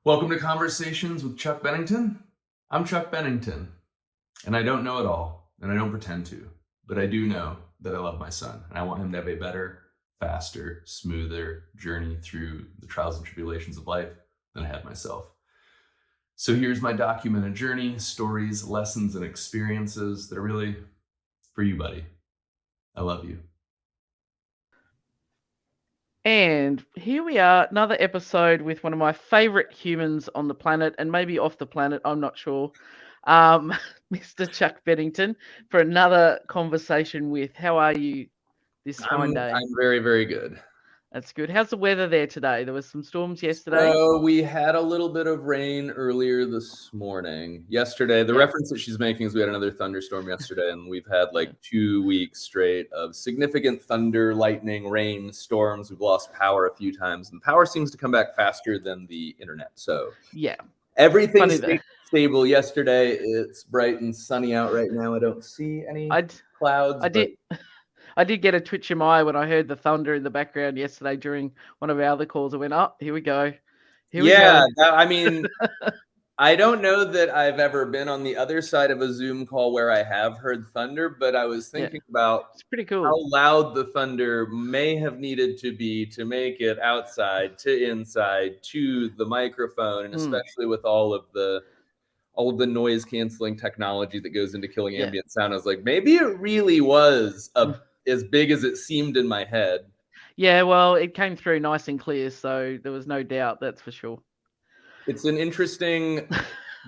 Welcome to Conversations with Chuck Bennington. I'm Chuck Bennington, and I don't know it all, and I don't pretend to, but I do know that I love my son, and I want him to have a better, faster, smoother journey through the trials and tribulations of life than I had myself. So here's my documented journey, stories, lessons, and experiences that are really for you, buddy. I love you. And here we are, another episode with one of my favorite humans on the planet and maybe off the planet, I'm not sure, Mr. Chuck Bennington, for another conversation with. How are you this fine day? I'm very, very good. That's good. How's the weather there today? There was some storms yesterday. So we had a little bit of rain earlier this morning. Yesterday, the Yep. reference that she's making is we had another thunderstorm yesterday, and we've had like 2 weeks straight of significant thunder, lightning, rain, storms. We've lost power a few times, and power seems to come back faster than the internet. So Yeah. everything Funny stayed that. stable yesterday. It's bright and sunny out right now. I don't see any I clouds, I but did I did get a twitch in my eye when I heard the thunder in the background yesterday during one of our other calls. I went, oh, here we go. Here we yeah, go. I mean, I don't know that I've ever been on the other side of a Zoom call where I have heard thunder, but I was Yeah. thinking about It's pretty how cool. loud the thunder may have needed to be to make it outside to inside to the microphone, and especially with all of the noise canceling technology that goes into killing Yeah. ambient sound. I was like, maybe it really was as big as it seemed in my head. Yeah, well, it came through nice and clear, so there was no doubt, that's for sure. It's an interesting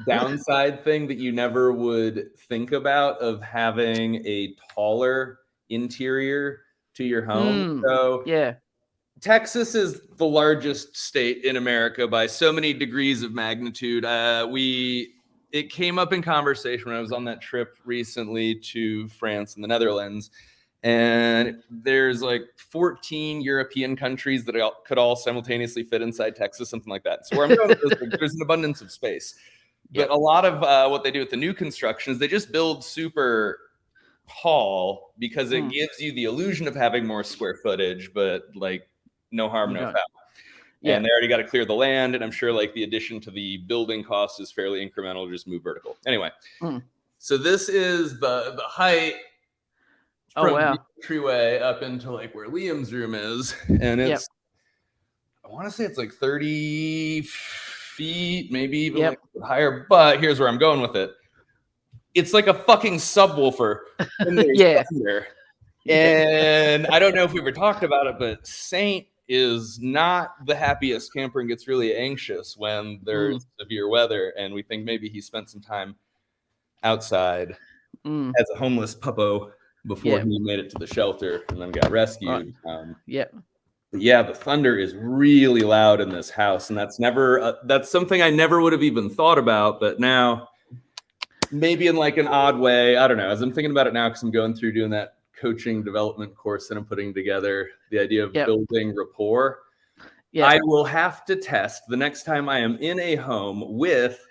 downside thing that you never would think about of having a taller interior to your home. So Yeah. Texas is the largest state in America by so many degrees of magnitude. It came up in conversation when I was on that trip recently to France and the Netherlands. And there's like 14 European countries that could all simultaneously fit inside Texas, something like that. So where I'm going with this, there's an abundance of space. But Yep. a lot of what they do with the new construction is they just build super tall because it gives you the illusion of having more square footage, but like no harm, You no don't. foul. Yeah. And they already got to clear the land, and I'm sure like the addition to the building cost is fairly incremental to just move vertical. Anyway, so this is the height Oh, from the wow. entryway up into like where Liam's room is, and Yep. it's I want to say it's like 30 feet, maybe even Yep. like higher. But here's where I'm going with it. It's like a fucking subwoofer when there's Yeah. thunder. Yeah. And I don't know if we ever talked about it, but Saint is not the happiest camper and gets really anxious when there's severe weather. And we think maybe he spent some time outside as a homeless puppo before Yeah. he made it to the shelter and then got rescued. Right. Yep. But yeah, the thunder is really loud in this house, and that's something I never would have even thought about. But now, maybe in like an odd way, I don't know. As I'm thinking about it now, because I'm going through doing that coaching development course that I'm putting together, the idea of Yep. building rapport. Yep. I will have to test the next time I am in a home with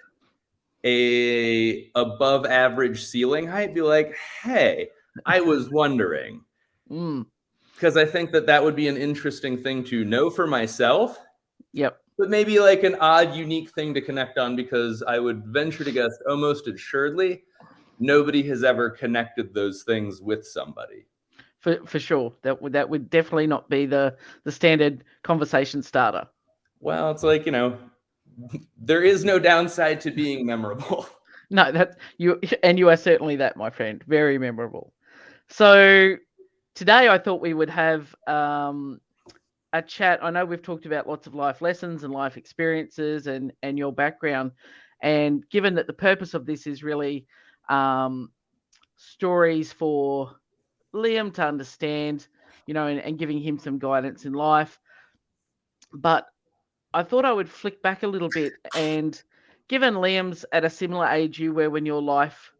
a above average ceiling height. Be like, hey, I was wondering. Because I think that would be an interesting thing to know for myself. Yep. But maybe like an odd, unique thing to connect on, because I would venture to guess almost assuredly nobody has ever connected those things with somebody. For sure. That would definitely not be the standard conversation starter. Well, it's like, there is no downside to being memorable. No, that you are certainly that, my friend. Very memorable. So today I thought we would have a chat. I know we've talked about lots of life lessons and life experiences and your background. And given that the purpose of this is really stories for Liam to understand, and giving him some guidance in life. But I thought I would flick back a little bit, and given Liam's at a similar age you were when your life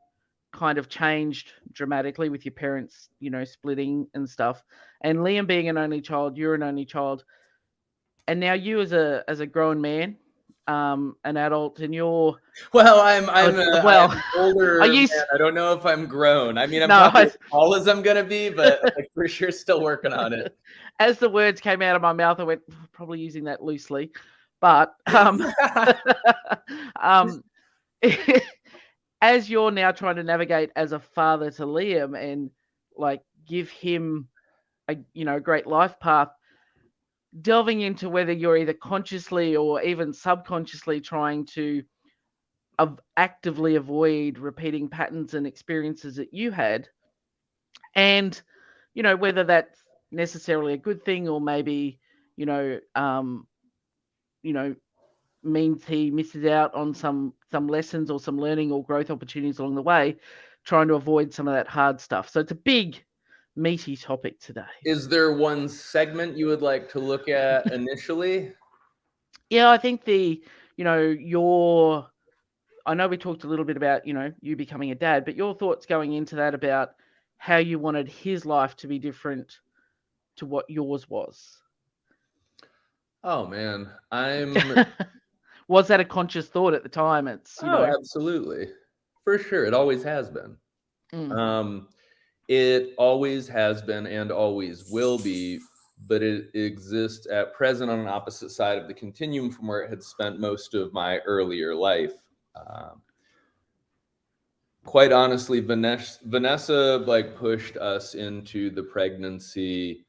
kind of changed dramatically with your parents, splitting and stuff, and Liam being an only child, you're an only child, and now you as a grown man, an adult, and you're Well, I'm older. are you? Man. I don't know if I'm grown. I mean, I'm No, probably as tall as I'm gonna be, but like, for sure, still working on it. As the words came out of my mouth, I went, probably using that loosely. But um, as you're now trying to navigate as a father to Liam and like give him a great life path, delving into whether you're either consciously or even subconsciously trying to actively avoid repeating patterns and experiences that you had, and whether that's necessarily a good thing or maybe you know um, you know means he misses out on some lessons or some learning or growth opportunities along the way, trying to avoid some of that hard stuff. So it's a big, meaty topic today. Is there one segment you would like to look at initially? Yeah, I think your, I know we talked a little bit about, you becoming a dad, but your thoughts going into that about how you wanted his life to be different to what yours was. Oh man, Was that a conscious thought at the time? It's, absolutely. For sure. It always has been. Mm. It always has been and always will be, but it exists at present on an opposite side of the continuum from where it had spent most of my earlier life. Quite honestly, Vanessa like pushed us into the pregnancy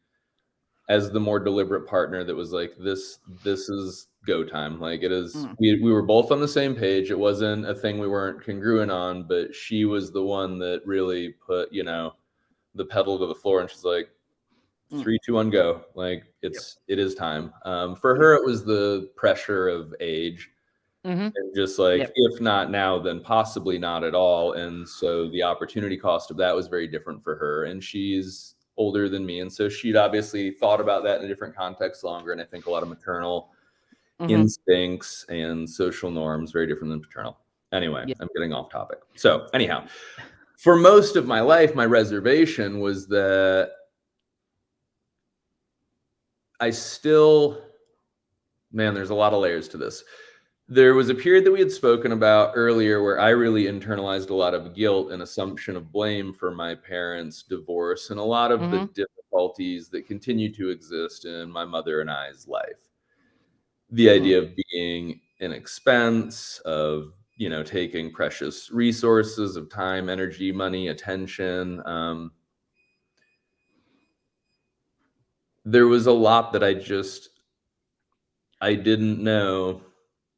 as the more deliberate partner that was like, this is go time. Like it is, we were both on the same page. It wasn't a thing we weren't congruent on, but she was the one that really put, the pedal to the floor, and she's like, 3, 2, 1, go. Like it is time. For her, it was the pressure of age. And just like, if not now, then possibly not at all. And so the opportunity cost of that was very different for her. And she's older than me. And so she'd obviously thought about that in a different context longer. And I think a lot of maternal instincts and social norms, very different than paternal. Anyway, I'm getting off topic. So anyhow, for most of my life, my reservation was that there's a lot of layers to this. There was a period that we had spoken about earlier where I really internalized a lot of guilt and assumption of blame for my parents' divorce and a lot of the difficulties that continue to exist in my mother and I's life. The idea of being an expense, of, taking precious resources of time, energy, money, attention. There was a lot that I didn't know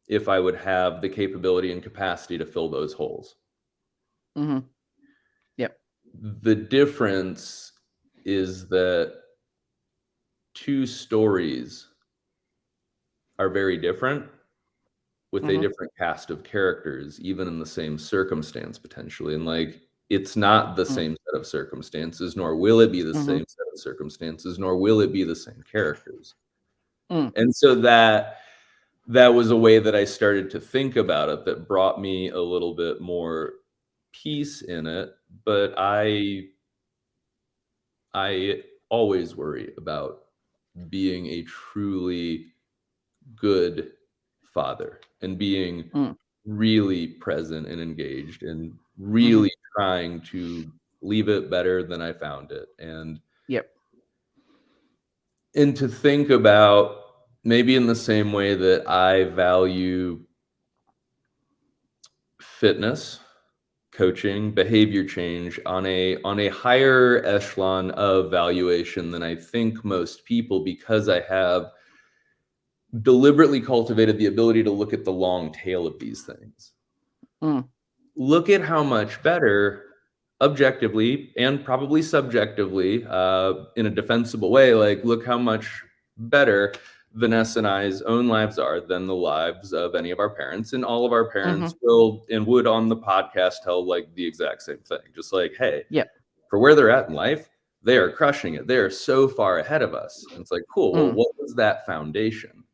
if I would have the capability and capacity to fill those holes. Yep. The difference is that two stories are very different with a different cast of characters, even in the same circumstance, potentially. And like, it's not the same set of circumstances, nor will it be the same set of circumstances, nor will it be the same characters. And so that was a way that I started to think about it that brought me a little bit more peace in it. But I always worry about being a truly good father and being really present and engaged and really trying to leave it better than I found it. And to think about, maybe in the same way that I value fitness, coaching, behavior change on a higher echelon of valuation than I think most people, because I have deliberately cultivated the ability to look at the long tail of these things. Look at how much better, objectively and probably subjectively, in a defensible way, like look how much better Vanessa and I's own lives are than the lives of any of our parents. And all of our parents will and would on the podcast tell like the exact same thing. Just like, hey, for where they're at in life, they are crushing it. They are so far ahead of us. And it's like, cool. Well, what was that foundation?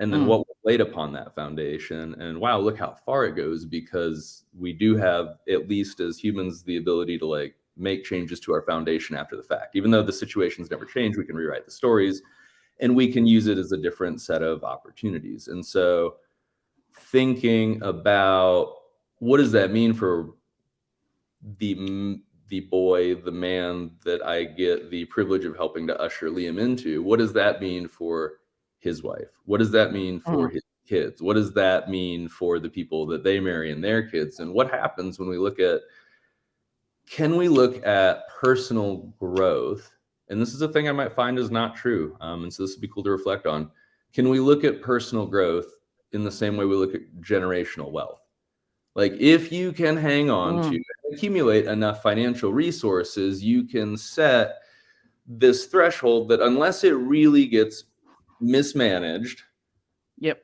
And then what was laid upon that foundation? And wow, look how far it goes, because we do have, at least as humans, the ability to like make changes to our foundation after the fact. Even though the situations never change, we can rewrite the stories and we can use it as a different set of opportunities. And so thinking about what does that mean for the boy, the man that I get the privilege of helping to usher Liam into, what does that mean for his wife? What does that mean for Mm. his kids? What does that mean for the people that they marry and their kids? And what happens when we look at, can we look at personal growth? And this is a thing I might find is not true. And so this would be cool to reflect on. Can we look at personal growth in the same way we look at generational wealth? Like, if you can hang on to Mm. and accumulate enough financial resources, you can set this threshold that unless it really gets mismanaged, Yep.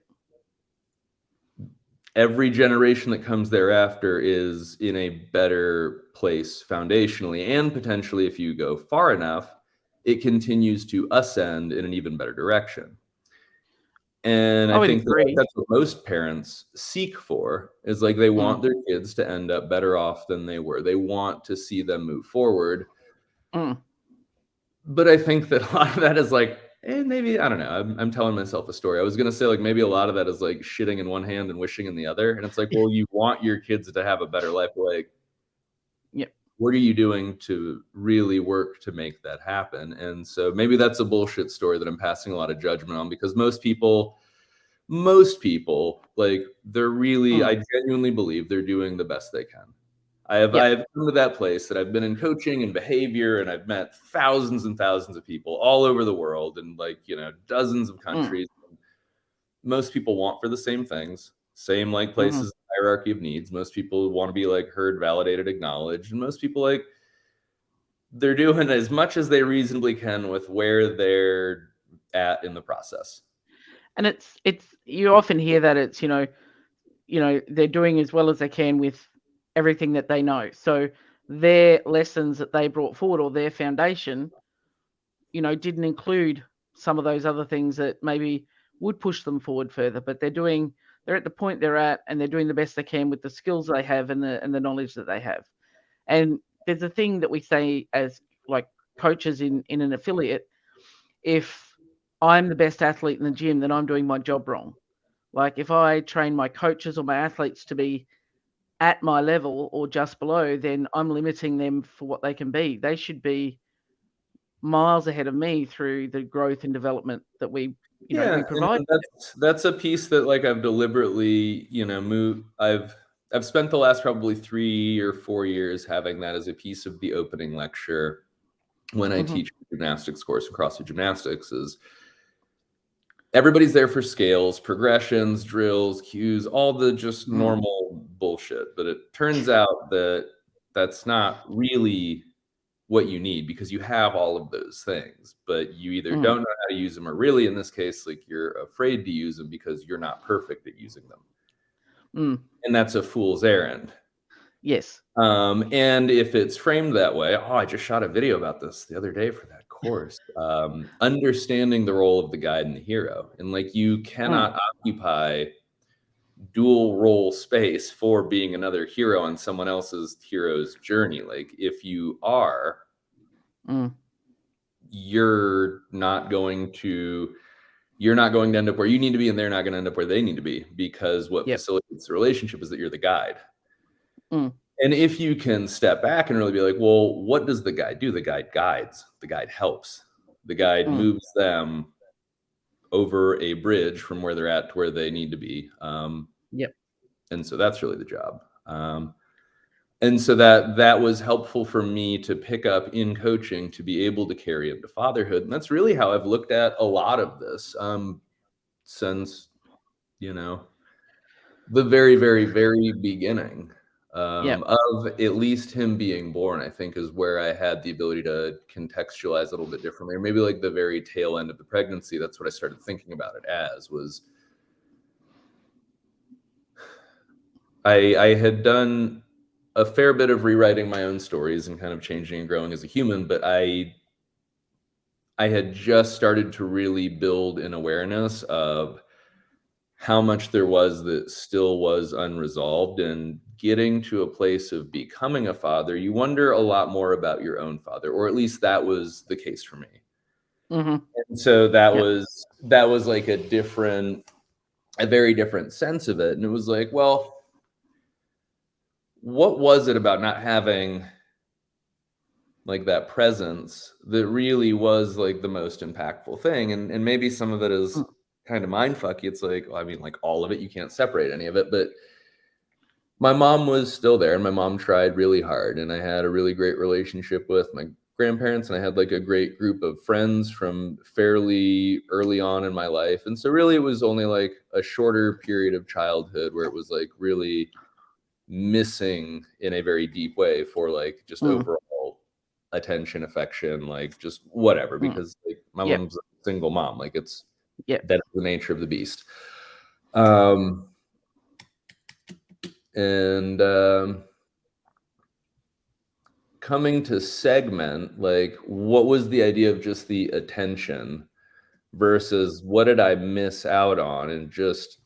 every generation that comes thereafter is in a better place foundationally. And potentially, if you go far enough, it continues to ascend in an even better direction. And I I would think that agree. that's what most parents seek for, is like they Mm. want their kids to end up better off than they were. They want to see them move forward. Mm. But I think that a lot of that is like, maybe, I don't know. I'm telling myself a story. I was going to say, like, maybe a lot of that is like shitting in one hand and wishing in the other. And it's like, well, you want your kids to have a better life. Like, Yep. what are you doing to really work to make that happen? And so maybe that's a bullshit story that I'm passing a lot of judgment on, because most people, like, they're really, Mm. I genuinely believe they're doing the best they can. I Yep. have come to that place that I've been in coaching and behavior, and I've met thousands and thousands of people all over the world and, like, dozens of Mm. countries. Most people want for the same things, same, like, Mhm. places, hierarchy of needs. Most people want to be, like, heard, validated, acknowledged, and most people, like, they're doing as much as they reasonably can with where they're at in the process. And it's you often hear that it's, they're doing as well as they can with everything that they know. So their lessons that they brought forward, or their foundation, didn't include some of those other things that maybe would push them forward further. But they're at the point they're at, and they're doing the best they can with the skills they have and the knowledge that they have. And there's a thing that we say as, like, coaches in an affiliate: if I'm the best athlete in the gym, then I'm doing my job wrong. Like, if I train my coaches or my athletes to be at my level or just below, then I'm limiting them for what they can be. They should be miles ahead of me through the growth and development that we Yeah, and provide. that's a piece that, like, I've deliberately, moved. I've spent the last probably 3 or 4 years having that as a piece of the opening lecture when I Mhm. teach a gymnastics course across CrossFit Gymnastics. Is everybody's there for scales, progressions, drills, cues, all the just Mm. normal bullshit. But it turns out that that's not really what you need, because you have all of those things, but you either Mm. don't know how to use them, or really, in this case, like, you're afraid to use them because you're not perfect at using them. Mm. And that's a fool's errand. Yes. And if it's framed that way, I just shot a video about this the other day for that course. Understanding the role of the guide and the hero. And, like, you Mm. cannot occupy dual role space for being another hero on someone else's hero's journey. Like, if you are, Mm. you're not going to end up where you need to be, and they're not going to end up where they need to be, because what Yep. facilitates the relationship is that you're the guide. Mm. And if you can step back and really be like, well, what does the guide do? The guide guides, the guide helps, the guide Mm. moves them over a bridge from where they're at to where they need to be. Yep. And so that's really the job. And so that was helpful for me to pick up in coaching, to be able to carry into fatherhood. And that's really how I've looked at a lot of this, since, you know the very, very, very beginning, Yep. of at least him being born. I think is where I had the ability to contextualize a little bit differently, or maybe like the very tail end of the pregnancy. That's what I started thinking about it as, was I had done a fair bit of rewriting my own stories and kind of changing and growing as a human, but I had just started to really build an awareness of how much there was that still was unresolved. And getting to a place of becoming a father, you wonder a lot more about your own father, or at least that was the case for me. Mhm. And so that Yep. was like a very different sense of it. And it was like, well, what was it about not having, like, that presence that really was, like, the most impactful thing? And maybe some of it is Mm. kind of mindfucky. It's like, well, I mean, like all of it, you can't separate any of it. But my mom was still there, and my mom tried really hard. And I had a really great relationship with my grandparents, and I had like a great group of friends from fairly early on in my life. And so really it was only like a shorter period of childhood where it was like really missing in a very deep way for like just Mm. overall attention, affection, like just whatever, Mm. because like my Yep. mom's a single mom, like it's Yep. that's the nature of the beast. And coming to segment, like what was the idea of just the attention versus what did I miss out on, and just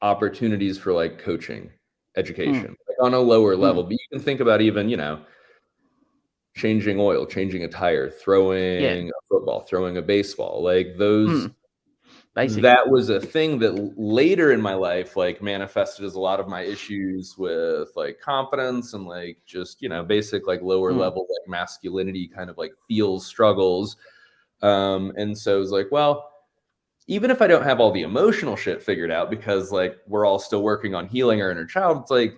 opportunities for like coaching, education, like on a lower level. But you can think about even, changing oil, changing a tire, throwing a football, throwing a baseball, like those. Basic. That was a thing that later in my life like manifested as a lot of my issues with like confidence and like just basic like lower level like masculinity kind of like feels struggles. And so it was like, well, even if I don't have all the emotional shit figured out, because like we're all still working on healing our inner child, it's like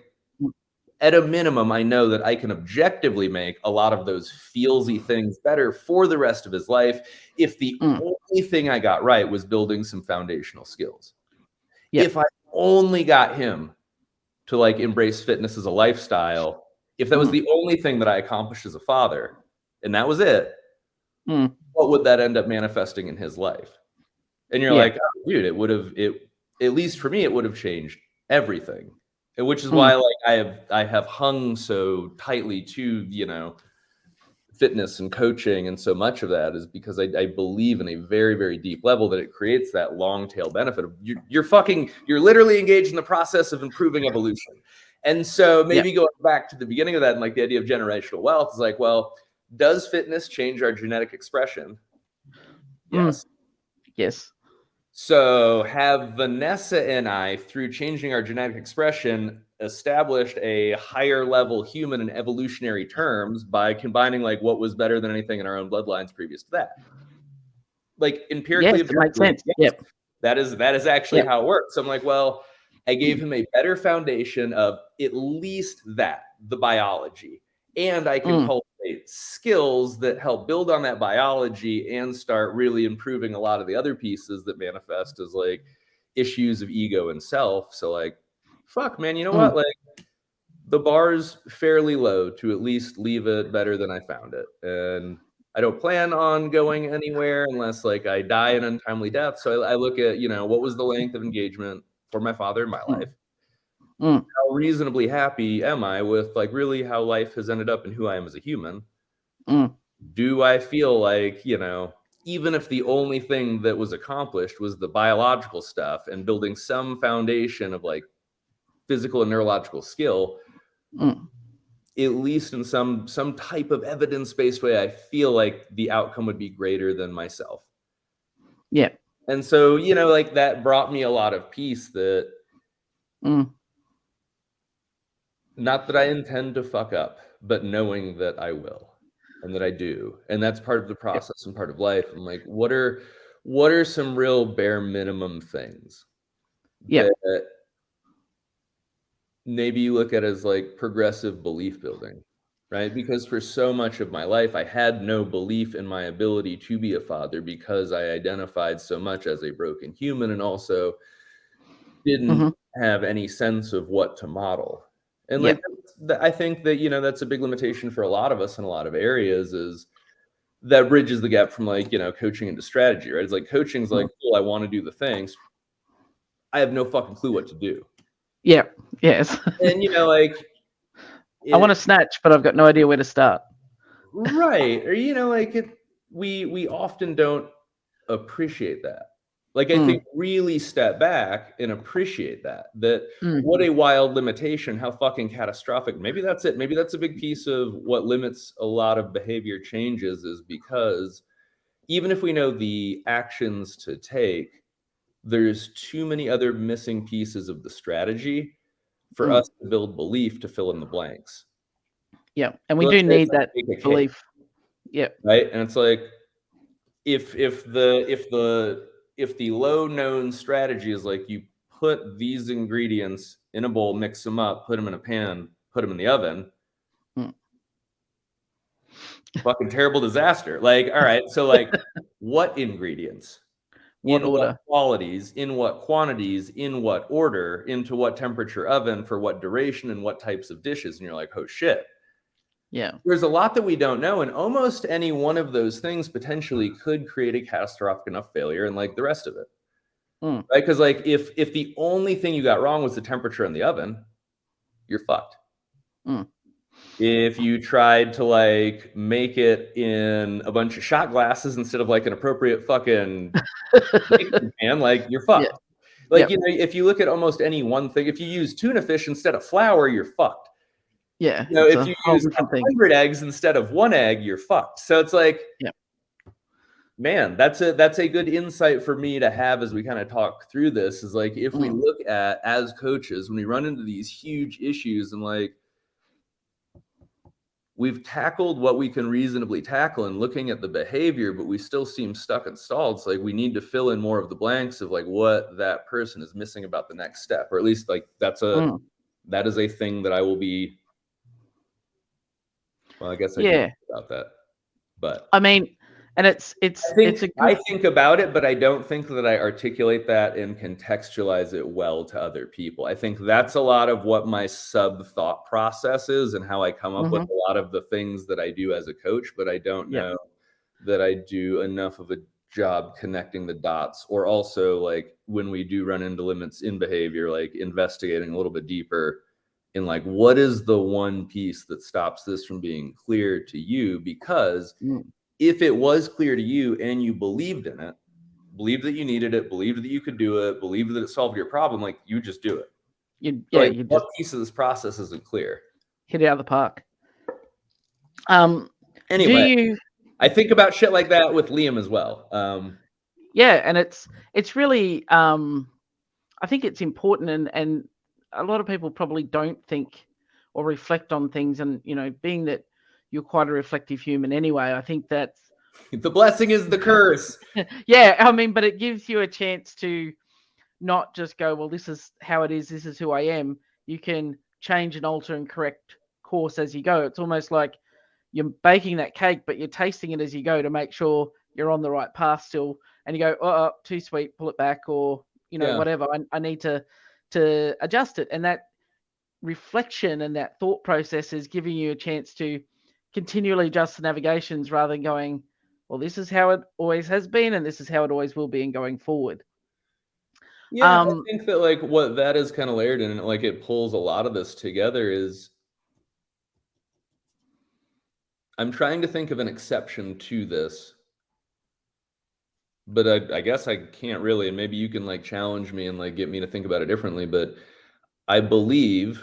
at a minimum, I know that I can objectively make a lot of those feelsy things better for the rest of his life if the only thing I got right was building some foundational skills. Yep. If I only got him to like embrace fitness as a lifestyle, if that was the only thing that I accomplished as a father, and that was it, what would that end up manifesting in his life? And you're like, oh, dude, at least for me, it would have changed everything. And which is why like I have hung so tightly to, fitness and coaching, and so much of that is because I believe in a very, very deep level that it creates that long tail benefit of you're literally engaged in the process of improving evolution. And so maybe going back to the beginning of that and like the idea of generational wealth is like, well, does fitness change our genetic expression? Yes. Yes. So have Vanessa and I, through changing our genetic expression, established a higher level human in evolutionary terms by combining like what was better than anything in our own bloodlines previous to that? Like empirically, Yes, it makes sense. yes, Yep. that is actually how it works. So I'm like, well, I gave him a better foundation of at least that, the biology, and I can cultivate skills that help build on that biology and start really improving a lot of the other pieces that manifest as like issues of ego and self. So like, fuck, man, you know what? Like the bar's fairly low to at least leave it better than I found it. And I don't plan on going anywhere unless like I die an untimely death. So I look at, what was the length of engagement for my father in my life? How reasonably happy am I with like really how life has ended up and who I am as a human? Do I feel like, even if the only thing that was accomplished was the biological stuff and building some foundation of like physical and neurological skill, at least in some type of evidence-based way, I feel like the outcome would be greater than myself. Yeah. And so, like that brought me a lot of peace that not that I intend to fuck up, but knowing that I will and that I do. And that's part of the process and part of life. I'm like, what are some real bare minimum things that maybe you look at as like progressive belief building, right? Because for so much of my life, I had no belief in my ability to be a father because I identified so much as a broken human and also didn't have any sense of what to model. And like, I think that, that's a big limitation for a lot of us in a lot of areas is that bridges the gap from like, coaching into strategy, right? It's like coaching's like, cool, I want to do the things. I have no fucking clue what to do. Yeah. Yes. And, like, I want to snatch, but I've got no idea where to start. Right. Or, like we often don't appreciate that. Like, I think really step back and appreciate that what a wild limitation, how fucking catastrophic. Maybe that's it. Maybe that's a big piece of what limits a lot of behavior changes is because even if we know the actions to take, there's too many other missing pieces of the strategy for us to build belief to fill in the blanks. Yeah. And we do need that belief. Yeah. Right. And it's like, if the low known strategy is like you put these ingredients in a bowl, mix them up, put them in a pan, put them in the oven, fucking terrible disaster. Like, all right, so like what ingredients? What In what order? qualities, in what quantities, in what order, into what temperature oven, for what duration, and what types of dishes. And you're like, oh shit. Yeah. There's a lot that we don't know. And almost any one of those things potentially could create a catastrophic enough failure and like the rest of it. Mm. Right? Because like if the only thing you got wrong was the temperature in the oven, you're fucked. Mm. If you tried to like make it in a bunch of shot glasses instead of like an appropriate fucking baking pan, like you're Yeah. fucked. Like, Yep. you know, if you look at almost any one thing, if you use tuna fish instead of flour, you're fucked. Yeah. You know, It's if a you whole use different thing. 100 eggs instead of one egg, you're fucked. So it's like, Yeah. man, that's a good insight for me to have as we kind of talk through this. Is like if we look at as coaches when we run into these huge issues and like we've tackled what we can reasonably tackle and looking at the behavior, but we still seem stuck and stalled. It's like we need to fill in more of the blanks of like what that person is missing about the next step, or at least like that is a thing that I will be. Well, I guess I do Yeah. think about that, but I mean, and it's a I good. think about it, but I don't think that I articulate that and contextualize it well to other people. I think that's a lot of what my sub thought process is and how I come up with Mhm. a lot of the things that I do as a coach, but I don't Yeah. know that I do enough of a job connecting the dots, or also like when we do run into limits in behavior, like investigating a little bit deeper in like what is the one piece that stops this from being clear to you. Because Mm. if it was clear to you and you believed in it, believed that you needed it, believed that you could do it, believed that it solved your problem, like you just do it. Like You what just piece of this process isn't clear? hit it out of the park. Do Anyway, you? I think about shit like that with Liam as well. Yeah, and it's really I think it's important, and a lot of people probably don't think or reflect on things, and being that you're quite a reflective human anyway, I think that's The blessing is the curse. yeah, I mean, but it gives you a chance to not just go, well, this is how it is, this is who I am. You can change and alter and correct course as you go. It's almost like you're baking that cake, but you're tasting it as you go to make sure you're on the right path still. And you go, oh, too sweet, pull it back, or Yeah. whatever. I need to adjust it. And that reflection and that thought process is giving you a chance to continually adjust the navigations rather than going, well, this is how it always has been, and this is how it always will be, and going forward. Yeah, I think that like what that is kind of layered in, and like it pulls a lot of this together is I'm trying to think of an exception to this, but I guess I can't really, and maybe you can like challenge me and like get me to think about it differently. But I believe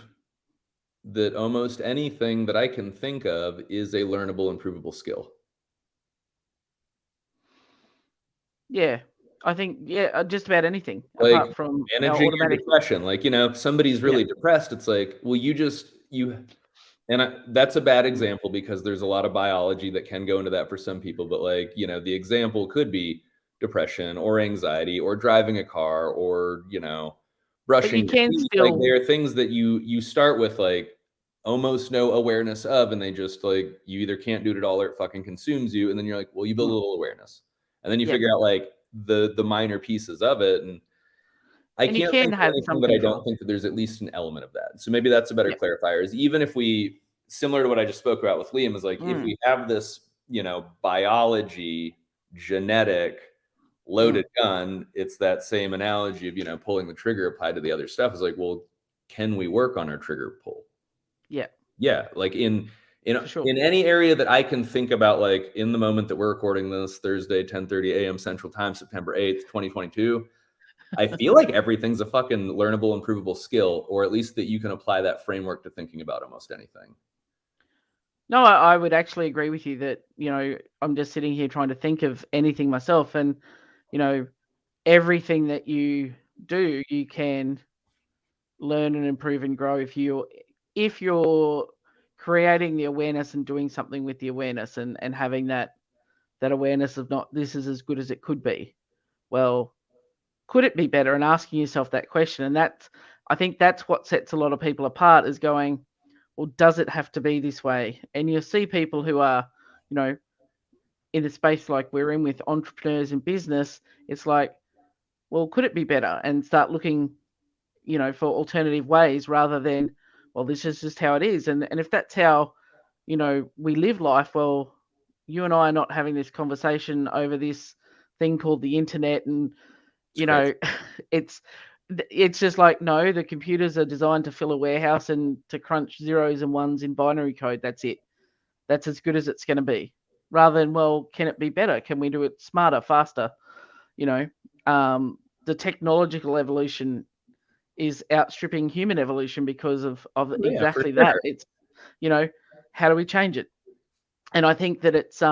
that almost anything that I can think of is a learnable, improvable skill. Yeah, I think just about anything Like apart from our managing your automatic. depression. Like, you know, if somebody's Yeah, really depressed, it's like, well, and that's a bad example because there's a lot of biology that can go into that for some people. But like, you know, the example could be depression or anxiety or driving a car or, you know, but brushing you your can teeth. Like still. there are things that you start with like almost no awareness of, and they just like you either can't do it at all or it fucking consumes you. And then you're like, well, you build a little awareness. And then you Yep, figure out like the minor pieces of it. And I and you can't can think of have anything some that I control. don't think that there's at least an element of that. So maybe that's a better Yep. clarifier is even if we, similar to what I just spoke about with Liam, is like if Mm, we have this, you know, biology, genetic, mm, loaded gun, it's that same analogy of, you know, pulling the trigger applied to the other stuff is like, well, can we work on our trigger pull? yeah, Yeah, like for sure. in any area that I can think about, like in the moment that we're recording this Thursday, 10:30 a.m. Central Time, September 8th, 2022. I feel like everything's a fucking learnable, improvable skill, or at least that you can apply that framework to thinking about almost anything. No, I would actually agree with you that I'm just sitting here trying to think of anything myself, and you know everything that you do, you can learn and improve and grow if you're creating the awareness and doing something with the awareness and having that that awareness of not this is as good as it could be. Well, could it be better? And asking yourself that question. And I think that's what sets a lot of people apart is going, well, does it have to be this way? And you see people who are, you know, in the space like we're in with entrepreneurs in business, it's like, well, could it be better? And start looking, for alternative ways rather than, well, this is just how it is. And if that's how, we live life, well, you and I are not having this conversation over this thing called the internet. And, It's crazy. it's, it's just like, no, the computers are designed to fill a warehouse and to crunch zeros and ones in binary code. That's it. That's as good as it's going to be. Rather than, well, can it be better? Can we do it smarter, faster? You know, the technological evolution is outstripping human evolution because of Yeah, for exactly that. sure. It's, you know, how do we change it? And I think that it's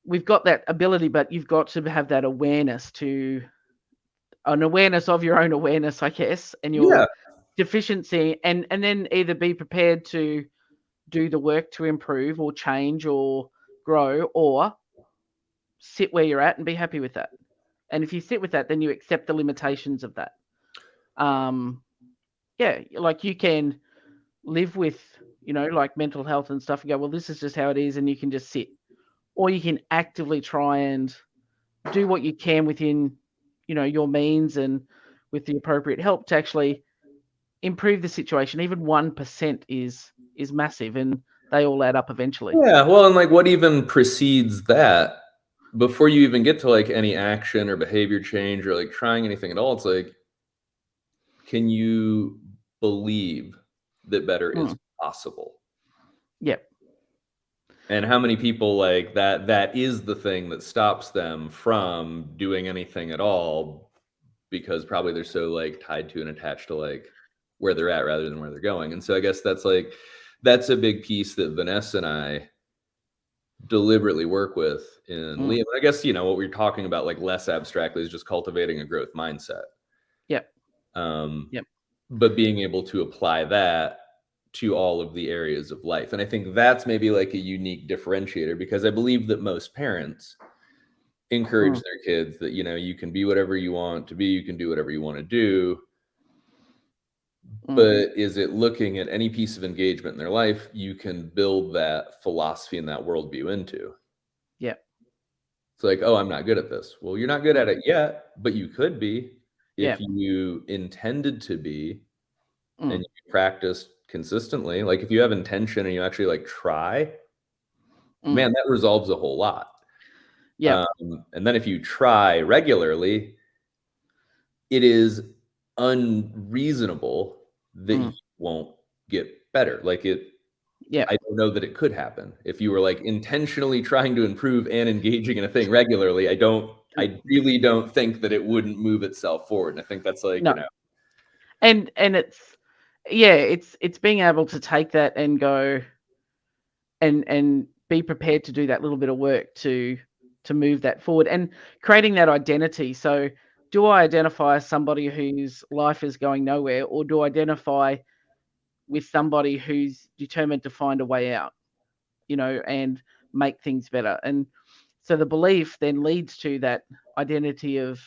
we've got that ability, but you've got to have that awareness an awareness of your own awareness, I guess, and Yeah. your deficiency, and then either be prepared to do the work to improve or change or grow, or sit where you're at and be happy with that. And if you sit with that, then you accept the limitations of that. Yeah, like you can live with, like mental health and stuff and go, well, this is just how it is, and you can just sit. Or you can actively try and do what you can within, your means and with the appropriate help to actually improve the situation. Even 1% is massive, and they all add up eventually. Yeah. Well, and like what even precedes that before you even get to like any action or behavior change or like trying anything at all, it's like, can you believe that better is Mm, possible? yeah. And how many people like that is the thing that stops them from doing anything at all because probably they're so like tied to and attached to like where they're at rather than where they're going. And so I guess that's a big piece that Vanessa and I deliberately work with in Mm, Liam. I guess, what we're talking about like less abstractly is just cultivating a growth mindset. yeah. Um, Yeah. but being able to apply that to all of the areas of life. And I think that's maybe like a unique differentiator because I believe that most parents encourage Mm, their kids that, you can be whatever you want to be, you can do whatever you want to do. mm, But is it looking at any piece of engagement in their life you can build that philosophy and that worldview into? yeah. It's like, oh, I'm not good at this. Well, you're not good at Mm, it yet, but you could be yeah. if you intended to be and Mm, you practice consistently. Like if you have intention and you actually like try, mm, man, that resolves a whole lot. yeah. And then if you try regularly, it is unreasonable that you Mm, won't get better. Like yeah. I don't know that it could happen. If you were like intentionally trying to improve and engaging in a thing regularly, I really don't think that it wouldn't move itself forward. And I think that's like, No. And it's, yeah, it's being able to take that and go and be prepared to do that little bit of work to move that forward and creating that identity. So do I identify as somebody whose life is going nowhere, or do I identify with somebody who's determined to find a way out, and make things better? And so the belief then leads to that identity of,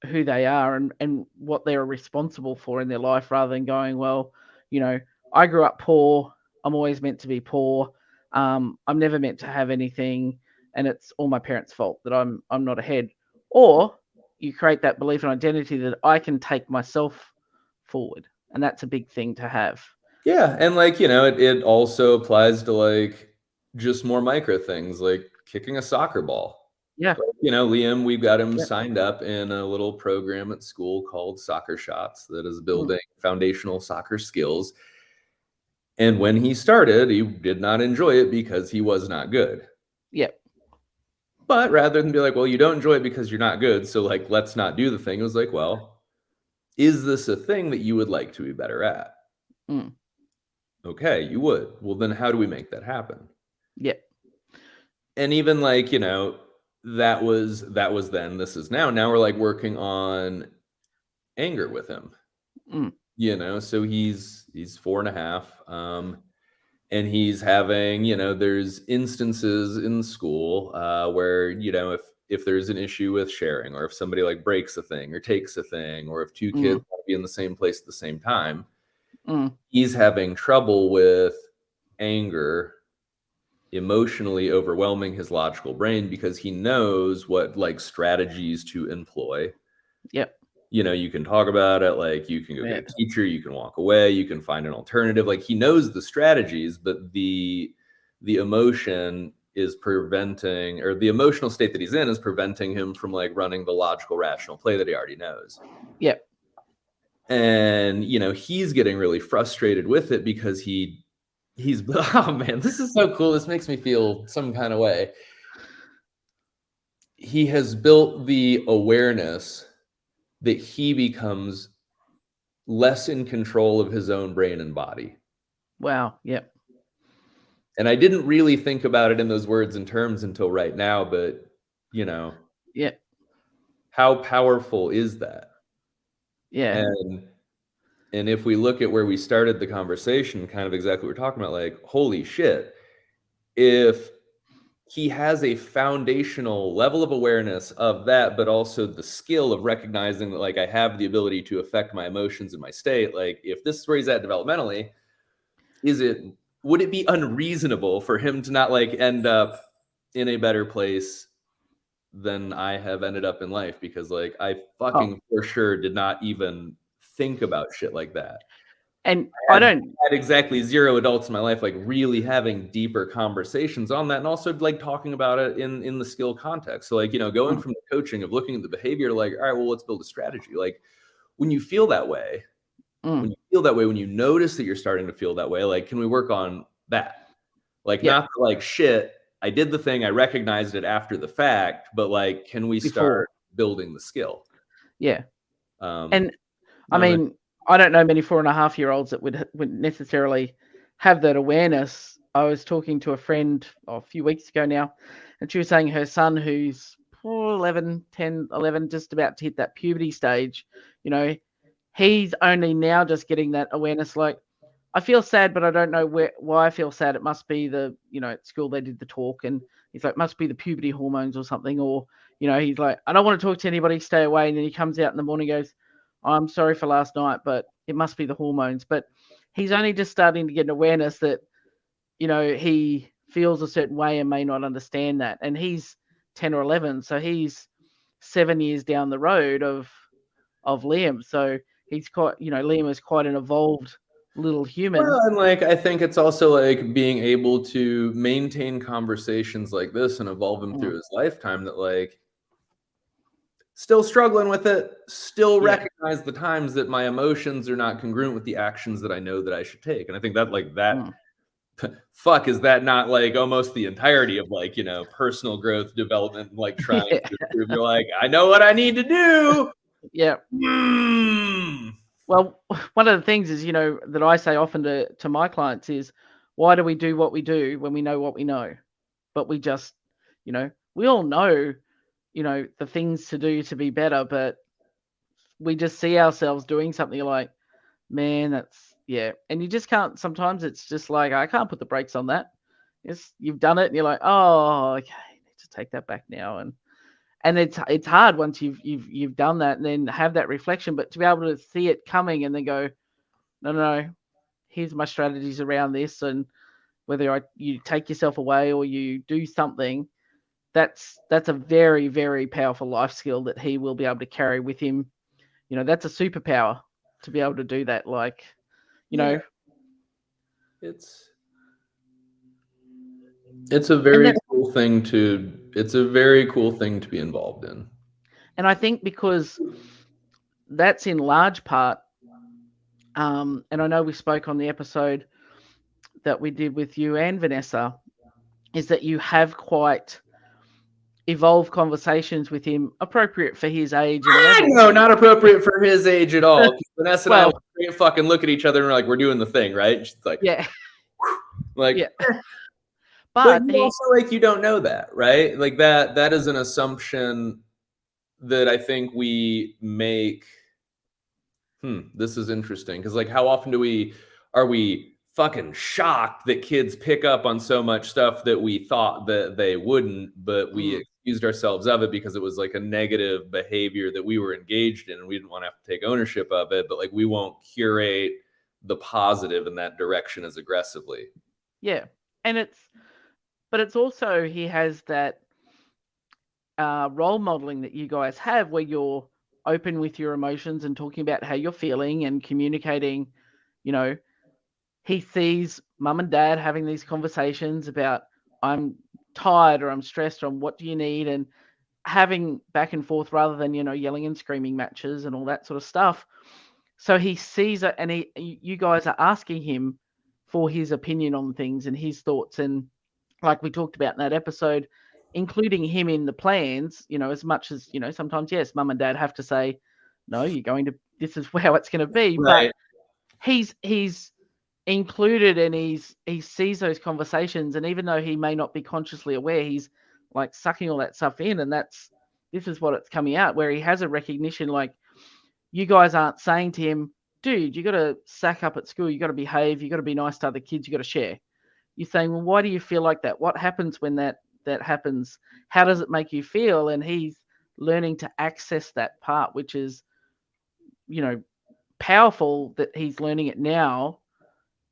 who they are and what they're responsible for in their life, rather than going, well, you know, I grew up poor. I'm always meant to be poor. I'm never meant to have anything, and it's all my parents' fault that I'm not ahead. Or you create that belief and identity that I can take myself forward, and that's a big thing to have. yeah. And like, it also applies to like just more micro things like kicking a soccer ball. Yeah. Like, Liam, we've got him Yep. signed up in a little program at school called Soccer Shots that is Mm, building foundational soccer skills. And when he started, he did not enjoy it because he was not good. yep. But rather than be like, well, you don't enjoy it because you're not good, so like let's not do the thing, it was like, well, is this a thing that you would like to be better at? Mm, Okay, you would. Well, then how do we make that happen? yep. And even like, that was then, this is now. Now we're like working on anger with him. Mm, So he's 4.5. and he's having, there's instances in school where, if there's an issue with sharing, or if somebody like breaks a thing or takes a thing, or if two kids Mm, want to be in the same place at the same time, mm, he's having trouble with anger emotionally overwhelming his logical brain, because he knows what like strategies to employ. yep. You can talk about it, like you can go get Yeah. a teacher, you can walk away, you can find an alternative. Like he knows the strategies, but the emotion is preventing, or the emotional state that he's in is preventing him from like running the logical rational play that he already knows. Yep. And he's getting really frustrated with it, because he's oh man, this is so cool, this makes me feel some kind of way. He has built the awareness that he becomes less in control of his own brain and body. Wow. Yep. And I didn't really think about it in those words and terms until right now, but Yep. how powerful is that? Yeah. And if we look at where we started the conversation, kind of exactly what we're talking about, like, holy shit, if he has a foundational level of awareness of that, but also the skill of recognizing that, like, I have the ability to affect my emotions and my state. Like, if this is where he's at developmentally, would it be unreasonable for him to not like end up in a better place than I have ended up in life? Because like I Oh, fucking for sure did not even think about shit like that. and I I had don't. exactly zero adults in my life like really having deeper conversations on that, and also like talking about it in the skill context. So like, going Mm, from the coaching of looking at the behavior, like, all right, well, let's build a strategy. Like when you feel that way, mm, when you notice that you're starting to feel that way, like, can we work on that? Like, yep. not like, shit, I did the thing, I recognized it after the fact, but like, can we Before. start building the skill? Yeah. Um, And I no, man. mean, I don't know many 4.5-year-olds that would necessarily have that awareness. I was talking to a friend a few weeks ago now, and she was saying her son, who's 11, 10, 11, just about to hit that puberty stage, you know, he's only now just getting that awareness. Like, I feel sad, but I don't know why I feel sad. It must be at school they did the talk, and he's like, must be the puberty hormones or something. Or, he's like, I don't want to talk to anybody, stay away. And then he comes out in the morning and goes, I'm sorry for last night, but it must be the hormones. But he's only just starting to get an awareness that, he feels a certain way and may not understand that. And he's 10 or 11. So he's 7 years down the road of Liam. So he's quite, Liam is quite an evolved little human. Well, and like, I think it's also like being able to maintain conversations like this and evolve them Mm, through his lifetime, that like, still struggling with it, still yeah. recognize the times that my emotions are not congruent with the actions that I know that I should take. And I think that like that Mm. fuck, is that not like almost the entirety of like, personal growth development, like trying Yeah. to improve? You're like, I know what I need to do. Yeah. Mm. Well, one of the things is, that I say often to my clients is, why do we do what we do when we know what we know? But we just, we all know, the things to do to be better, but we just see ourselves doing something like, man, that's, yeah. And you just can't, sometimes it's just like, I can't put the brakes on that. Yes, you've done it and you're like, oh, okay, I need to take that back now. And it's hard once you've done that and then have that reflection, but to be able to see it coming and then go, no, no, no, here's my strategies around this, and whether you take yourself away or you do something, that's a very, very powerful life skill that he will be able to carry with him. That's a superpower to be able to do that. Like, you Yeah, know, it's it's a and very that, cool thing to it's a very cool thing to be involved in. and I think because that's in large part, and I know we spoke on the episode that we did with you and Vanessa, is that you have quite evolved conversations with him appropriate for his age and I level. know, not appropriate for his age at all. 'Cause Vanessa and I Well, will straight fucking look at each other and we're like, we're doing the thing, right? She's like, yeah, like, yeah, but but you he, also like, you don't know that, right? Like that is an assumption that I think we make. This is interesting, because like, how often are we fucking shocked that kids pick up on so much stuff that we thought that they wouldn't, but we Mm. excused ourselves of it because it was like a negative behavior that we were engaged in and we didn't want to have to take ownership of it. But like, we won't curate the positive in that direction as aggressively. Yeah. And it's also, he has that role modeling that you guys have where you're open with your emotions and talking about how you're feeling and communicating. You know, he sees mum and dad having these conversations about, I'm tired or I'm stressed, or what do you need, and having back and forth rather than, yelling and screaming matches and all that sort of stuff. So he sees it, and you guys are asking him for his opinion on things and his thoughts, and like we talked about in that episode, including him in the plans, as much as, sometimes, yes, mum and dad have to say, no, you're going to, this is how it's going to be. But Right. he's included, and he sees those conversations, and even though he may not be consciously aware, he's like sucking all that stuff in, and this is what it's coming out, where he has a recognition, like, you guys aren't saying to him, dude, you got to sack up at school, you got to behave, you got to be nice to other kids, you got to share. You're saying, well, why do you feel like that? What happens when that happens? How does it make you feel? And he's learning to access that part, which is, powerful that he's learning it now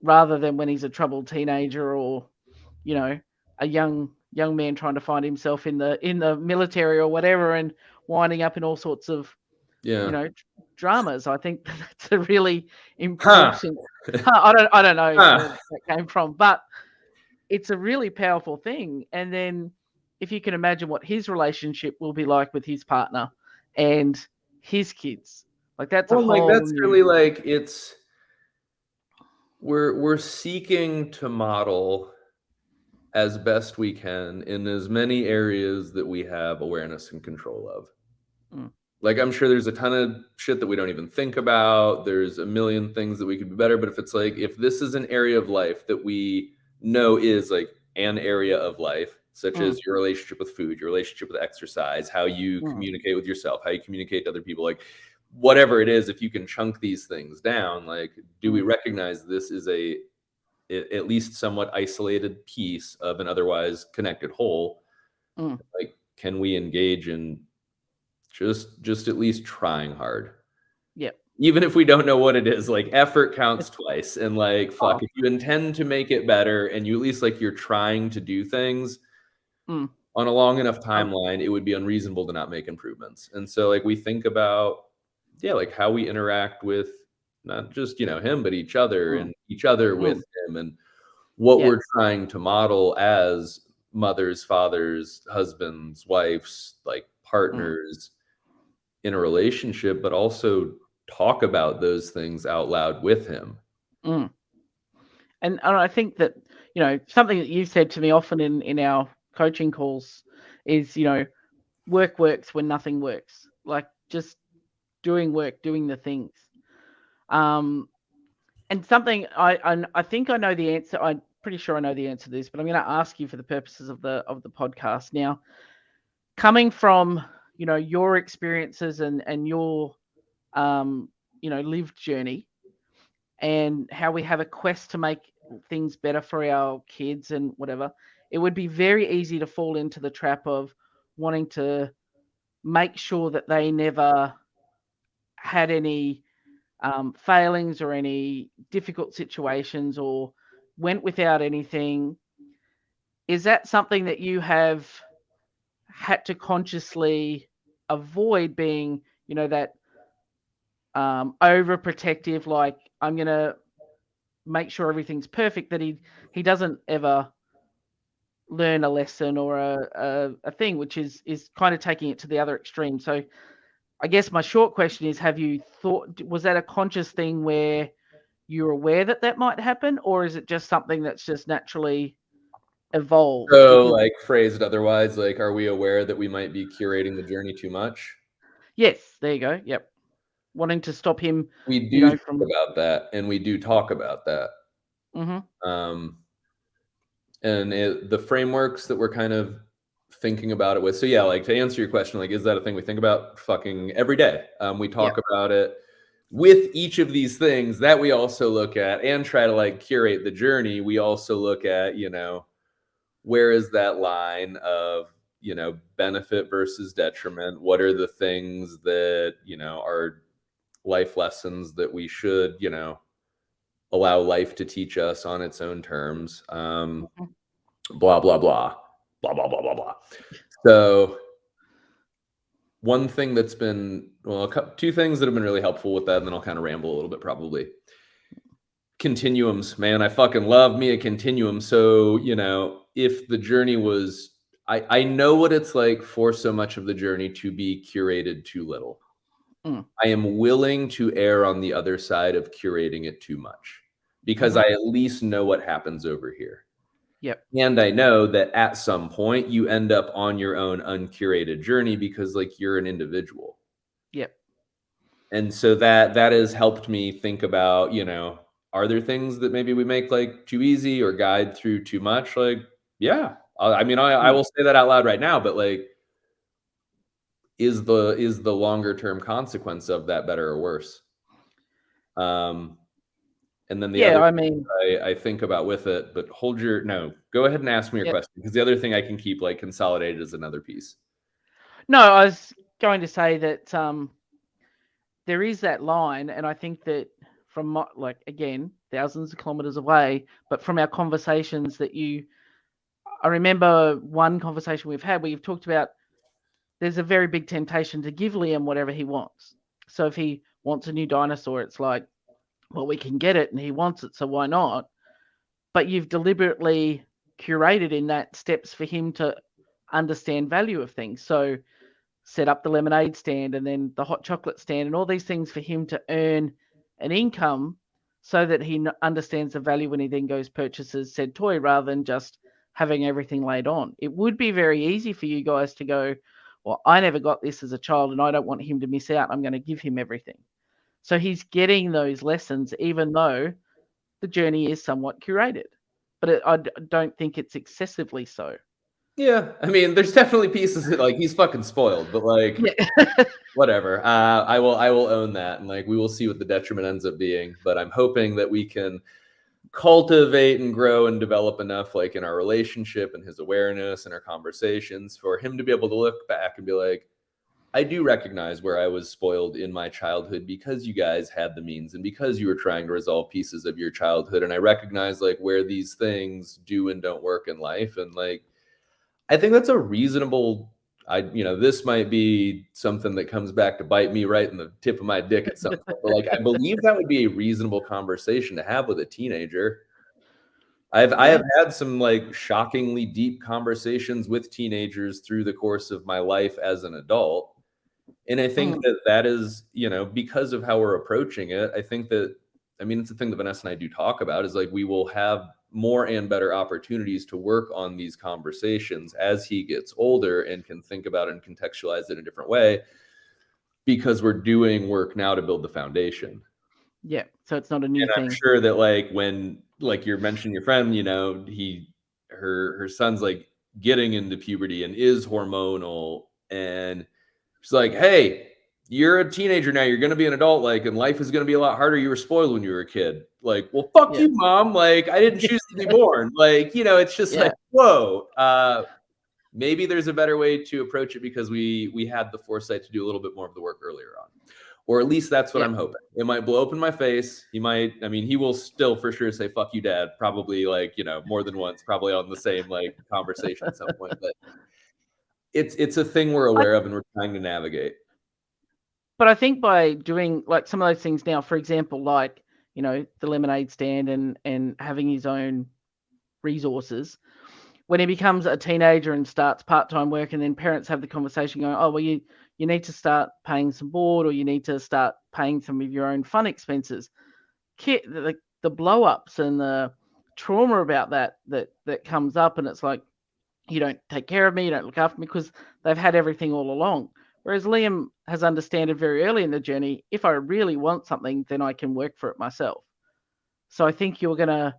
rather than when he's a troubled teenager, or, a young man trying to find himself in the military or whatever, and winding up in all sorts of, Yeah. dramas. I think that's a really Huh. important. I don't know Huh. where that came from, but it's a really powerful thing. And then if you can imagine what his relationship will be like with his partner and his kids, like, that's a Well, like, whole that's new. really like, we're seeking to model as best we can in as many areas that we have awareness and control of. Mm, Like, I'm sure there's a ton of shit that we don't even think about. There's a million things that we could be better. But if it's like, if this is an area of life that we know is like an area of life, such mm, as your relationship with food, your relationship with exercise, how you mm, communicate with yourself, how you communicate to other people, like whatever it is, if you can chunk these things down, like, do we mm, recognize this is at least somewhat isolated piece of an otherwise connected whole? mm. Like, can we engage in just at least trying hard, Yep. even if we don't know what it is? Like, effort counts twice, and like, fuck, Oh, if you intend to make it better and you at least, like, you're trying to do things mm, on a long enough um, timeline, it would be unreasonable to not make improvements. And so, like, we think about, yeah, like how we interact with not just, him, but each other, mm, and each other with mm. him, and what Yeah. we're trying to model as mothers, fathers, husbands, wives, like Mm, partners in a relationship, but also talk about those things out loud with him. mm. And I think that, something that you've said to me often in our coaching calls is, work works when nothing works. Like, just doing work, doing the things. Um, and something I think I know the answer. I'm pretty sure I know the answer to this, but I'm going to ask you for the purposes of the podcast now. Coming from, your experiences and your lived journey, and how we have a quest to make things better for our kids and whatever, it would be very easy to fall into the trap of wanting to make sure that they never had any failings or any difficult situations, or went without anything. Is that something that you have had to consciously avoid, being, that overprotective, like, I'm going to make sure everything's perfect, that he doesn't ever learn a lesson or a thing, which is kind of taking it to the other extreme. So I guess my short question is, have you thought, was that a conscious thing where you're aware that that might happen, or is it just something that's just naturally evolved? So, Because, like, phrased otherwise, like, are we aware that we might be curating the journey too much? yes, there you go. Yep. Wanting to stop him, We do think from. about that, and we do talk about that. Mhm. Um, and the frameworks that we're kind of thinking about it with. So yeah, like, to answer your question, like, is that a thing we think about fucking every day? We talk Yep. about it with each of these things that we also look at and try to like curate the journey, we also look at, where is that line of, benefit versus detriment? What are the things that, are life lessons that we should, allow life to teach us on its own terms? Mhm. Blah, blah, blah, blah, blah, blah, blah, blah. So, one thing that's been, well, two things that have been really helpful with that, and then I'll kind of ramble a little bit probably. Continuums, man. I fucking love me a continuum. So, if the journey was, I know what it's like for so much of the journey to be curated too little. Mm. I am willing to err on the other side of curating it too much because Mhm. I at least know what happens over here. Yep. And I know that at some point you end up on your own uncurated journey because like you're an individual. Yep. And so that has helped me think about, are there things that maybe we make like too easy or guide through too much? Like, yeah. I mean, I Mm. will say that out loud right now, but like, is the longer term consequence of that better or worse? Um, and then the Yeah, other I mean, I think about with it, but no, go ahead and ask me your yep. question because the other thing I can keep like consolidated is another piece. No, I was going to say that there is that line, and I think that from like again, thousands of kilometers away, but from our conversations I remember one conversation we've had where you've talked about there's a very big temptation to give Liam whatever he wants. So if he wants a new dinosaur, it's like, well, we can get it, and he wants it, so why not? But you've deliberately curated in that steps for him to understand value of things. So set up the lemonade stand and then the hot chocolate stand and all these things for him to earn an income so that he understands the value when he then goes purchases said toy rather than just having everything laid on. It would be very easy for you guys to go, well, I never got this as a child and I don't want him to miss out. I'm going to give him everything. So he's getting those lessons, even though the journey is somewhat curated. But I don't think it's excessively so. Yeah, I mean, there's definitely pieces that like he's fucking spoiled, but like Yeah. whatever. I will own that, and like we will see what the detriment ends up being. But I'm hoping that we can cultivate and grow and develop enough, like in our relationship and his awareness and our conversations, for him to be able to look back and be like, I do recognize where I was spoiled in my childhood because you guys had the means and because you were trying to resolve pieces of your childhood, and I recognize like where these things do and don't work in life, and like I think that's a reasonable. This might be something that comes back to bite me right in the tip of my dick at some point. But like, I believe that would be a reasonable conversation to have with a teenager. I Yeah. have had some like shockingly deep conversations with teenagers through the course of my life as an adult. And I think Mm. that is, because of how we're approaching it, I think that, I mean, it's a thing that Vanessa and I do talk about is like we will have more and better opportunities to work on these conversations as he gets older and can think about it and contextualize it in a different way because we're doing work now to build the foundation. Yeah. So it's not a new And I'm thing. sure that like when like you're mentioning your friend, her son's like getting into puberty and is hormonal, and she's like, "Hey, you're a teenager now. You're gonna be an adult, like, and life is gonna be a lot harder. You were spoiled when you were a kid." Like, well, fuck Yeah. you, mom. Like, I didn't choose to be born. Like, it's just Yeah. like, whoa. Maybe there's a better way to approach it because we had the foresight to do a little bit more of the work earlier on. Or at least that's what Yeah. I'm hoping. It might blow up in my face. I mean, he will still for sure say, fuck you, dad, probably like, more than once, probably on the same like conversation at some point. But it's a thing we're I, aware of and we're trying to navigate. but I think by doing like some of those things now, for example, like, the lemonade stand and having his own resources, when he becomes a teenager and starts part-time work and then parents have the conversation going, oh, well, you need to start paying some board or you need to start paying some of your own fun expenses. The blow-ups and the trauma about that comes up, and it's like, you don't take care of me, you don't look after me, because they've had everything all along. Whereas Liam has understood very early in the journey, if I really want something, then I can work for it myself. So I think you're going to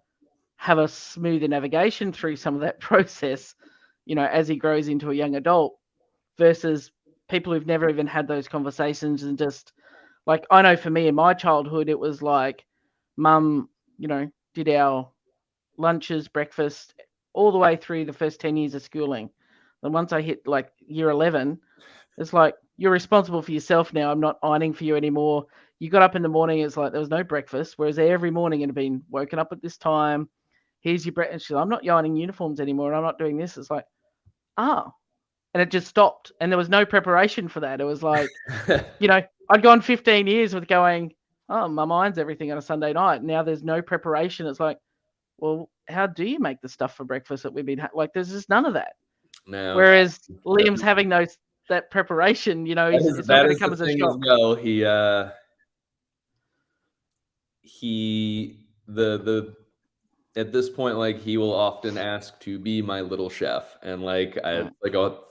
have a smoother navigation through some of that process, as he grows into a young adult versus people who've never even had those conversations and just Like, I know for me in my childhood, it was like mum, did our lunches, breakfast, all the way through the first 10 years of schooling. And once I hit like year 11, it's like, you're responsible for yourself now. I'm not ironing for you anymore. You got up in the morning, it's like there was no breakfast, whereas every morning it had been woken up at this time. Here's your breakfast. She's like, I'm not ironing uniforms anymore. And I'm not doing this. It's like, oh. And it just stopped. And there was no preparation for that. It was like, I'd gone 15 years with going, oh, my mind's everything on a Sunday night. Now there's no preparation. It's like, well, how do you make the stuff for breakfast that we've been like? There's just none of that. No. Whereas Liam's having that preparation. It's not going to come as a shock. As well. At this point, like, he will often ask to be my little chef, and like a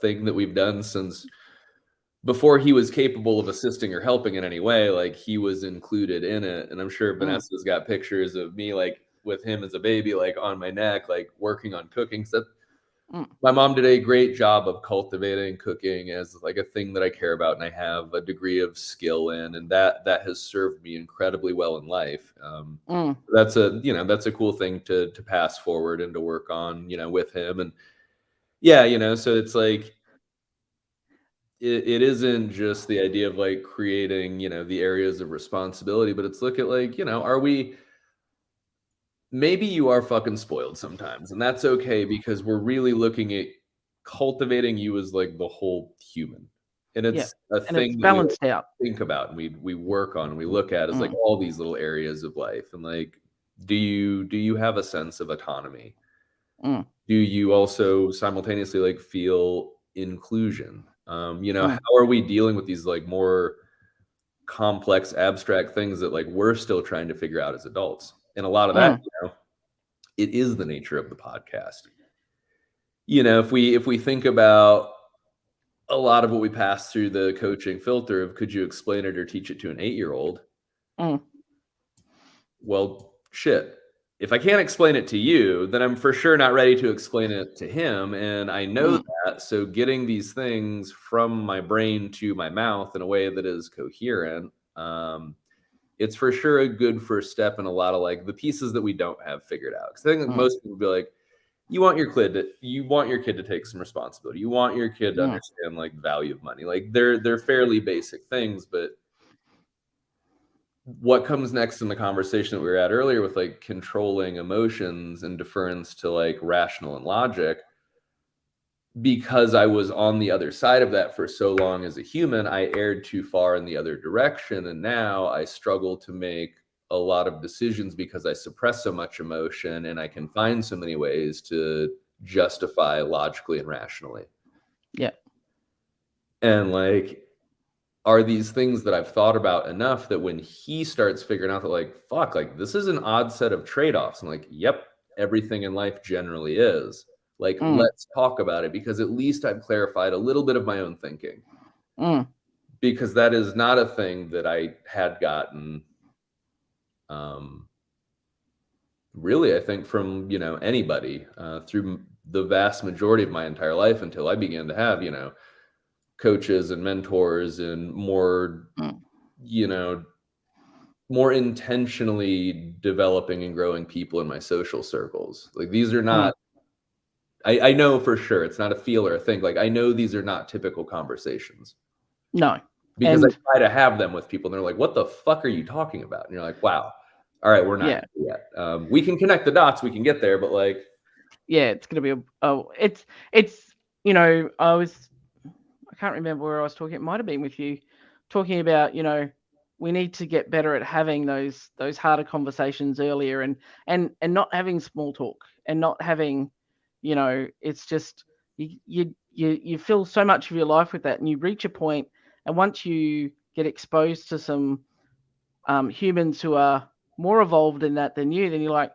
thing that we've done since before he was capable of assisting or helping in any way. Like, he was included in it, and I'm sure Vanessa's got pictures of me like with him as a baby, like on my neck, like working on cooking stuff. My mom did a great job of cultivating cooking as like a thing that I care about and I have a degree of skill in, and that has served me incredibly well in life. That's a cool thing to pass forward and to work on, with him. And so it's like it isn't just the idea of like creating, the areas of responsibility, but it's look at like, are we, maybe you are fucking spoiled sometimes, and that's okay, because we're really looking at cultivating you as like the whole human, and it's a thing it's balanced that we out. think about and we work on and we look at as like all these little areas of life. And like, do you have a sense of autonomy? Do you also simultaneously like feel inclusion? How are we dealing with these like more complex abstract things that like we're still trying to figure out as adults? And a lot of that, it is the nature of the podcast. If we think about a lot of what we pass through the coaching filter of could you explain it or teach it to an 8-year-old? Well, shit. If I can't explain it to you, then I'm for sure not ready to explain it to him. And I know that. So getting these things from my brain to my mouth in a way that is coherent, it's for sure a good first step in a lot of like the pieces that we don't have figured out. Because I think that most people be like, you want your kid to take some responsibility. You want your kid to understand like the value of money. Like they're fairly basic things, but what comes next in the conversation that we were at earlier with like controlling emotions and deference to like rational and logic, because I was on the other side of that for so long as a human, I erred too far in the other direction. And now I struggle to make a lot of decisions because I suppress so much emotion and I can find so many ways to justify logically and rationally. Yeah. And like, are these things that I've thought about enough that when he starts figuring out that like, fuck, like this is an odd set of trade-offs. I'm like, yep, everything in life generally is. Like, let's talk about it, because at least I've clarified a little bit of my own thinking. Because that is not a thing that I had gotten, really, I think from, anybody through the vast majority of my entire life until I began to have, coaches and mentors and more, more intentionally developing and growing people in my social circles. Like these are not, I know for sure it's not a feel or a think. Like I know these are not typical conversations. No. Because I try to have them with people and they're like, what the fuck are you talking about? And you're like, wow, all right, we're not here yet. We can connect the dots, we can get there, but like, it's going to be it's I can't remember where I was talking. It might have been with you talking about, we need to get better at having those harder conversations earlier and not having small talk and not having, it's just you fill so much of your life with that, and you reach a point, and once you get exposed to some humans who are more evolved in that than you, then you're like,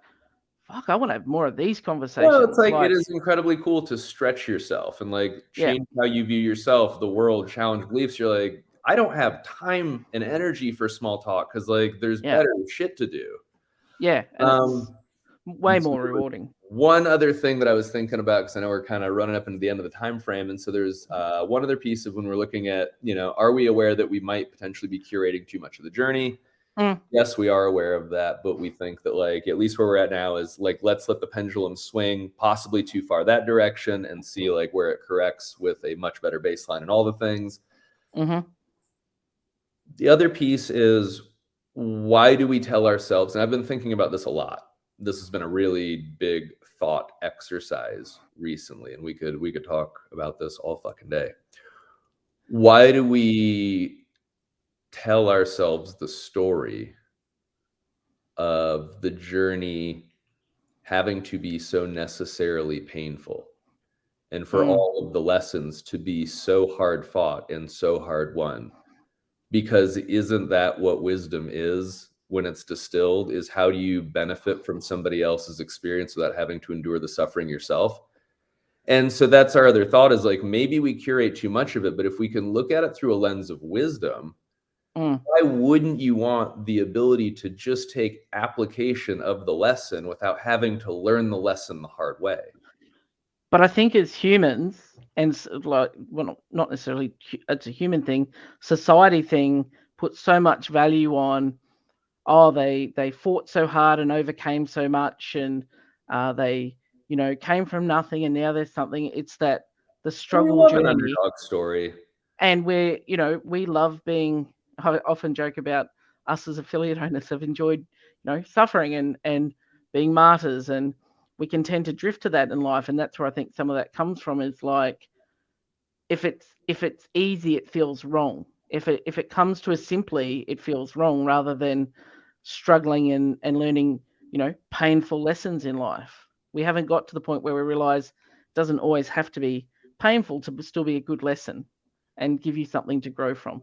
fuck, I want to have more of these conversations. Well, it's like it is incredibly cool to stretch yourself and like change how you view yourself, the world, challenge beliefs. You're like, I don't have time and energy for small talk because like there's better shit to do. Yeah, and it's way more rewarding. one other thing that I was thinking about, because I know we're kind of running up into the end of the time frame, and so there's one other piece of when we're looking at, are we aware that we might potentially be curating too much of the journey? Yes, we are aware of that, but we think that, like, at least where we're at now is like, let's let the pendulum swing possibly too far that direction and see like where it corrects with a much better baseline and all the things. Mm-hmm. The other piece is, why do we tell ourselves, and I've been thinking about this a lot. This has been a really big thought exercise recently, and we could talk about this all fucking day. Why do we tell ourselves the story of the journey having to be so necessarily painful, and for all of the lessons to be so hard fought and so hard won? Because isn't that what wisdom is when it's distilled? Is how do you benefit from somebody else's experience without having to endure the suffering yourself? And so that's our other thought, is like, maybe we curate too much of it, but if we can look at it through a lens of wisdom, why wouldn't you want the ability to just take application of the lesson without having to learn the lesson the hard way? But I think as humans, and like, well, not necessarily it's a human thing, society thing, puts so much value on, they fought so hard and overcame so much, and they came from nothing and now there's something. It's that the And we struggle love an journey, underdog story. and we love being. I often joke about us as affiliate owners have enjoyed suffering and being martyrs, and we can tend to drift to that in life, and that's where I think some of that comes from. Is like, if it's easy, it feels wrong. If it comes to us simply, it feels wrong, rather than struggling and learning painful lessons in life. We haven't got to the point where we realize it doesn't always have to be painful to still be a good lesson and give you something to grow from.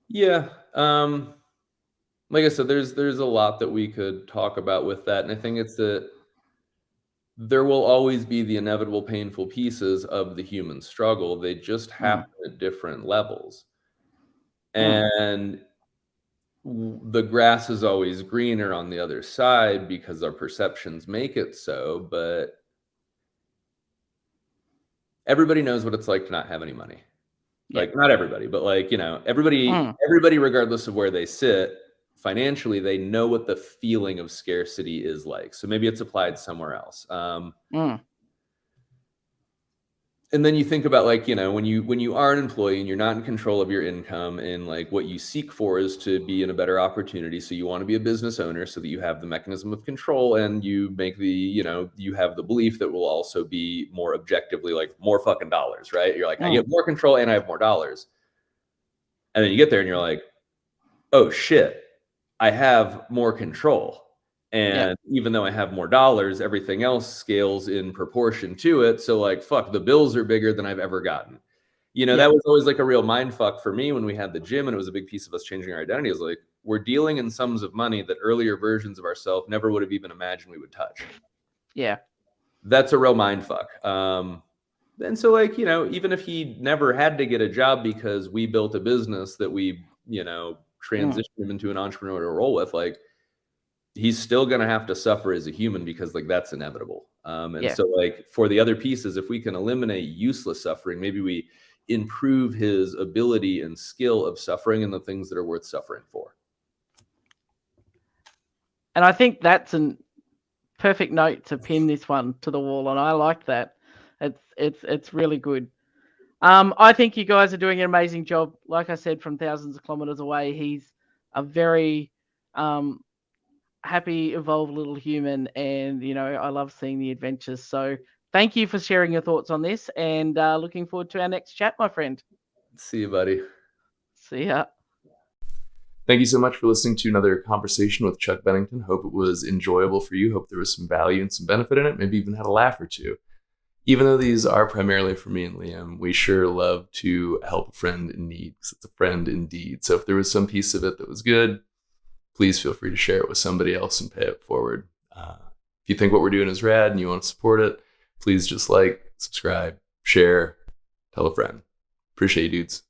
Yeah. Like I said, there's a lot that we could talk about with that. And I think it's that there will always be the inevitable painful pieces of the human struggle. They just happen at different levels. And the grass is always greener on the other side because our perceptions make it so. But everybody knows what it's like to not have any money. Yeah. Like, not everybody, but like, everybody, regardless of where they sit financially, they know what the feeling of scarcity is like. So maybe it's applied somewhere else. And then you think about, like, when you are an employee and you're not in control of your income, and like what you seek for is to be in a better opportunity. So you want to be a business owner so that you have the mechanism of control, and you make you have the belief that will also be more objectively like more fucking dollars, right? You're like, I get more control and I have more dollars. And then you get there and you're like, oh shit, I have more control. And even though I have more dollars, everything else scales in proportion to it. So like, fuck, the bills are bigger than I've ever gotten. That was always like a real mind fuck for me when we had the gym, and it was a big piece of us changing our identity. Is like, we're dealing in sums of money that earlier versions of ourselves never would have even imagined we would touch. Yeah. That's a real mind fuck. And so, like, even if he never had to get a job because we built a business that we, transitioned him into an entrepreneurial role with, like, he's still going to have to suffer as a human, because like that's inevitable. So like, for the other pieces, if we can eliminate useless suffering, maybe we improve his ability and skill of suffering and the things that are worth suffering for. And I think that's a perfect note to pin this one to the wall, and I like that. It's really good. I think you guys are doing an amazing job. Like I said, from thousands of kilometers away, he's a very happy, evolved little human, and I love seeing the adventures. So thank you for sharing your thoughts on this, and looking forward to our next chat, my friend. See you, buddy. See ya. Thank you so much for listening to another conversation with Chuck Bennington. Hope it was enjoyable for you. Hope there was some value and some benefit in it. Maybe even had a laugh or two. Even though these are primarily for me and Liam, we sure love to help a friend in need, because it's a friend indeed. So if there was some piece of it that was good, please feel free to share it with somebody else and pay it forward. If you think what we're doing is rad and you want to support it, please just like, subscribe, share, tell a friend. Appreciate you, dudes.